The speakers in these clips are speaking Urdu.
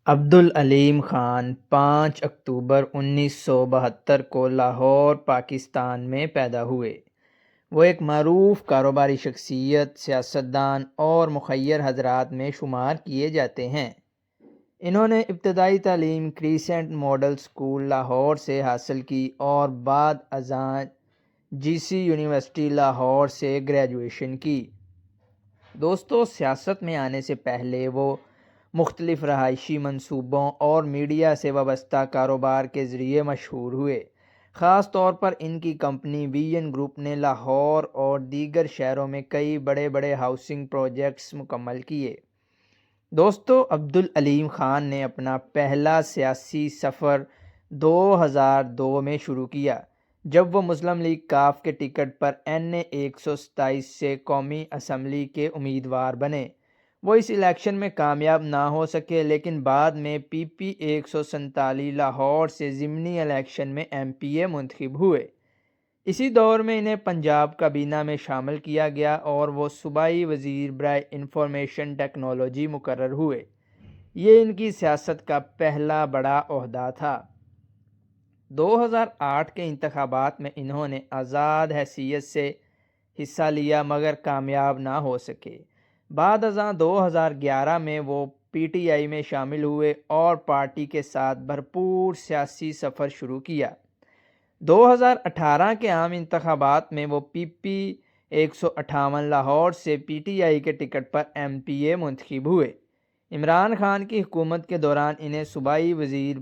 عبدالعلیم خان 5 اکتوبر 1972 کو لاہور، پاکستان میں پیدا ہوئے۔ وہ ایک معروف کاروباری شخصیت، سیاستدان اور مخیر حضرات میں شمار کیے جاتے ہیں۔ انہوں نے ابتدائی تعلیم کریسنٹ ماڈل اسکول لاہور سے حاصل کی اور بعد ازاں جی سی یونیورسٹی لاہور سے گریجویشن کی۔ دوستو، سیاست میں آنے سے پہلے وہ مختلف رہائشی منصوبوں اور میڈیا سے وابستہ کاروبار کے ذریعے مشہور ہوئے۔ خاص طور پر ان کی کمپنی وی این گروپ نے لاہور اور دیگر شہروں میں کئی بڑے بڑے ہاؤسنگ پروجیکٹس مکمل کیے۔ دوستو، عبدالعلیم خان نے اپنا پہلا سیاسی سفر 2002 میں شروع کیا، جب وہ مسلم لیگ کاف کے ٹکٹ پر NA 127 سے قومی اسمبلی کے امیدوار بنے۔ وہ اس الیکشن میں کامیاب نہ ہو سکے، لیکن بعد میں PP 147 لاہور سے ضمنی الیکشن میں MPA منتخب ہوئے۔ اسی دور میں انہیں پنجاب کابینہ میں شامل کیا گیا اور وہ صوبائی وزیر برائے انفارمیشن ٹیکنالوجی مقرر ہوئے۔ یہ ان کی سیاست کا پہلا بڑا عہدہ تھا۔ 2008 کے انتخابات میں انہوں نے آزاد حیثیت سے حصہ لیا مگر کامیاب نہ ہو سکے۔ بعد ازاں 2011 میں وہ PTI میں شامل ہوئے اور پارٹی کے ساتھ بھرپور سیاسی سفر شروع کیا۔ 2018 کے عام انتخابات میں وہ PP 158 لاہور سے PTI کے ٹکٹ پر MPA منتخب ہوئے۔ عمران خان کی حکومت کے دوران انہیں صوبائی وزیر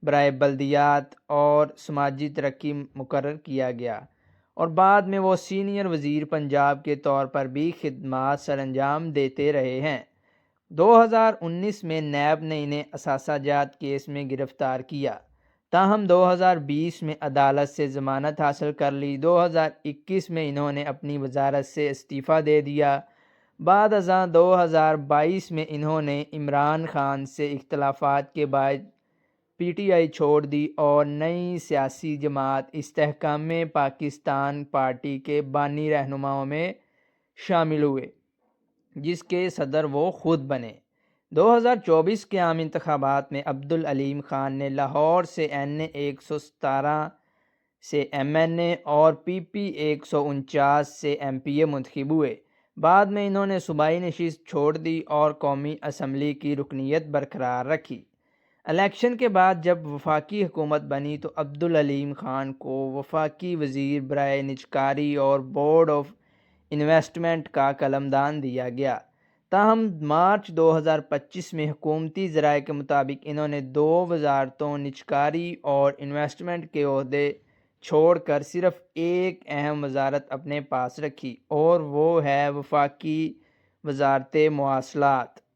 برائے بلدیات اور سماجی ترقی مقرر کیا گیا اور بعد میں وہ سینئر وزیر پنجاب کے طور پر بھی خدمات سر انجام دیتے رہے ہیں۔ 2019 میں نیب نے انہیں اثاثہ جات کیس میں گرفتار کیا، تاہم 2020 میں عدالت سے ضمانت حاصل کر لی۔ 2021 میں انہوں نے اپنی وزارت سے استعفیٰ دے دیا۔ بعد ازاں 2022 میں انہوں نے عمران خان سے اختلافات کے باعث PTI چھوڑ دی اور نئی سیاسی جماعت استحکام پاکستان پارٹی کے بانی رہنماؤں میں شامل ہوئے، جس کے صدر وہ خود بنے۔ 2024 کے عام انتخابات میں عبدالعلیم خان نے لاہور سے NA 117 سے MNA اور PP 149 سے MPA منتخب ہوئے۔ بعد میں انہوں نے صوبائی نشست چھوڑ دی اور قومی اسمبلی کی رکنیت برقرار رکھی۔ الیکشن کے بعد جب وفاقی حکومت بنی تو عبدالعلیم خان کو وفاقی وزیر برائے نجکاری اور بورڈ آف انویسٹمنٹ کا قلمدان دیا گیا، تاہم مارچ 2025 میں حکومتی ذرائع کے مطابق انہوں نے 2 وزارتوں نجکاری اور انویسٹمنٹ کے عہدے چھوڑ کر صرف ایک اہم وزارت اپنے پاس رکھی اور وہ ہے وفاقی وزارت مواصلات۔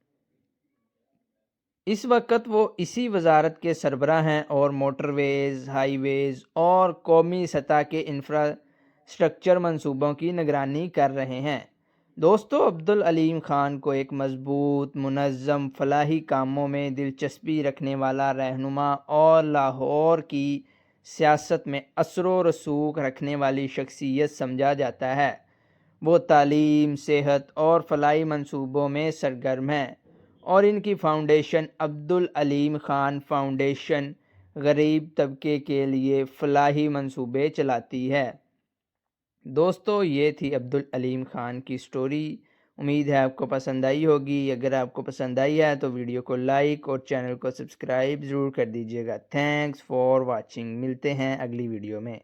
اس وقت وہ اسی وزارت کے سربراہ ہیں اور موٹر ویز، ہائی ویز اور قومی سطح کے انفراسٹرکچر منصوبوں کی نگرانی کر رہے ہیں۔ دوستو، عبدالعلیم خان کو ایک مضبوط، منظم فلاحی کاموں میں دلچسپی رکھنے والا رہنما اور لاہور کی سیاست میں اثر و رسوخ رکھنے والی شخصیت سمجھا جاتا ہے۔ وہ تعلیم، صحت اور فلاحی منصوبوں میں سرگرم ہیں اور ان کی فاؤنڈیشن عبدالعلیم خان فاؤنڈیشن غریب طبقے کے لیے فلاحی منصوبے چلاتی ہے۔ دوستو، یہ تھی عبدالعلیم خان کی سٹوری۔ امید ہے آپ کو پسند آئی ہوگی۔ اگر آپ کو پسند آئی ہے تو ویڈیو کو لائک اور چینل کو سبسکرائب ضرور کر دیجیے گا۔ Thanks for watching. ملتے ہیں اگلی ویڈیو میں۔